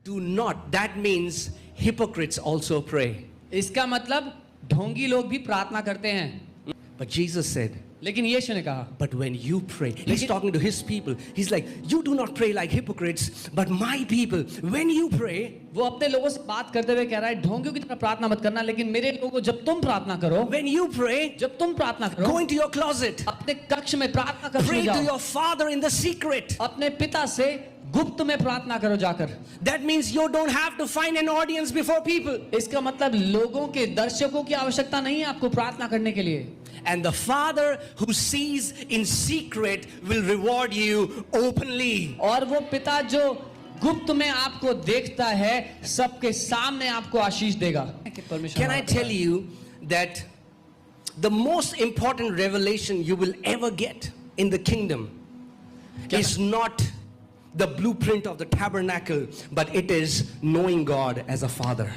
Do not. That means hypocrites also pray. इसका मतलब ढोंगी लोग भी प्रार्थना करते हैं. But Jesus said, लेकिन यीशु ने कहा, but when you pray, he's talking to his people. He's like, you do not pray like hypocrites, but my people, when you pray, वो अपने लोगों से बात करते हुए कह रहा है, ढोंगियों की तरह प्रार्थना मत करना, लेकिन मेरे लोगों जब तुम प्रार्थना करो, when you pray, जब तुम प्रार्थना करो, go into your closet. अपने कक्ष में प्रार्थना करते Pray to जाओ, your father in the secret. अपने पिता से गुप्त में प्रार्थना करो जाकर. That means you don't have to find an audience before people. इसका मतलब लोगों के दर्शकों की आवश्यकता नहीं है आपको प्रार्थना करने के लिए. And the Father who sees in secret will reward you openly. और वो पिता जो गुप्त में आपको देखता है सबके सामने आपको आशीष देगा. Can I tell you that the most important revelation you will ever get in the kingdom is not the blueprint of the tabernacle, but it is knowing God as a father.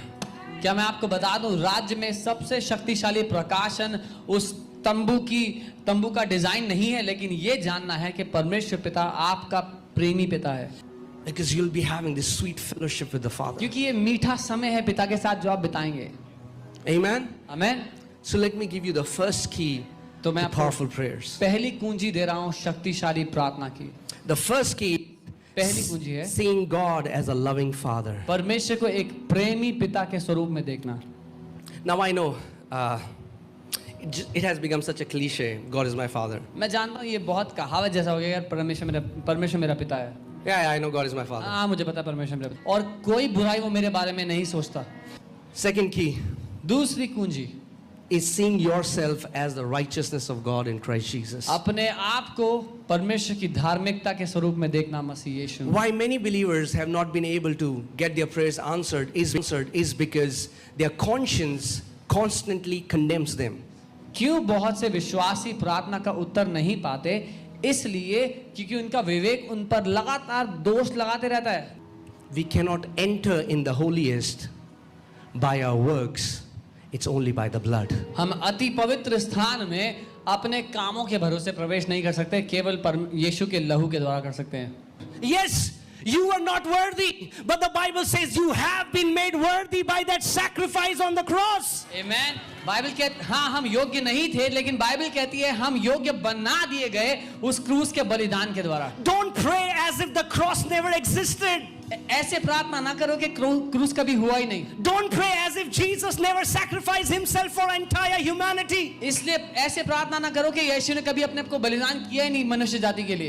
क्या मैं आपको बता दूं, राज्य में सबसे शक्तिशाली प्रकाशन उस तंबू का डिजाइन नहीं है, लेकिन ये जानना है कि परमेश्वर पिता आपका प्रेमी पिता है. Because you'll be having this sweet fellowship with the Father. क्योंकि ये मीठा समय है पिता के साथ जो आप बिताएंगे. Amen. Amen. So let me give you the first key तो मैं to आपको powerful prayers. पहली कुंजी दे रहा हूं शक्तिशाली प्रार्थना की. The first key, पहली कुंजी है seeing God as a loving Father. परमेश्वर को एक प्रेमी पिता के स्वरूप में देखना. Now I know it has become such a cliche. God is my Father. मैं जानता हूँ ये बहुत कहावत जैसा हो गया यार, परमेश्वर मेरा पिता है. Yeah, I know God is my Father. हाँ मुझे पता है परमेश्वर मेरा पिता, और कोई बुराई वो मेरे बारे में नहीं सोचता. Second key दूसरी कुंजी is seeing yourself as the righteousness of God in Christ Jesus. अपने आप को परमेश्वर की धार्मिकता के स्वरूप में देखना मसीह यीशु. Why many believers have not been able to get their prayers answered is because their conscience constantly condemns them. क्यों बहुत से विश्वासी प्रार्थना का उत्तर नहीं पाते? इसलिए क्योंकि उनका विवेक उन पर लगातार दोष लगाते रहता है. We cannot enter in the holiest by our works. It's only by the blood. हम अति पवित्र स्थान में अपने कामों के भरोसे प्रवेश नहीं कर सकते, केवल यीशु के लहू के द्वारा कर सकते हैं. Yes, you are not worthy, but the Bible says you have been made worthy by that sacrifice on the cross. Amen. Bible कहती हाँ हम योग्य नहीं थे, लेकिन बाइबल कहती है हम योग्य बना दिए गए उस क्रूस के बलिदान के द्वारा. Don't pray as if the cross never existed. ऐसे प्रार्थना ना करो कि क्रूस कभी हुआ ही नहीं. Don't pray as if Jesus never sacrificed himself for entire humanity. इसलिए ऐसे प्रार्थना ना करो कि यीशु ने कभी अपने आप को बलिदान किया ही नहीं मनुष्य जाति के लिए.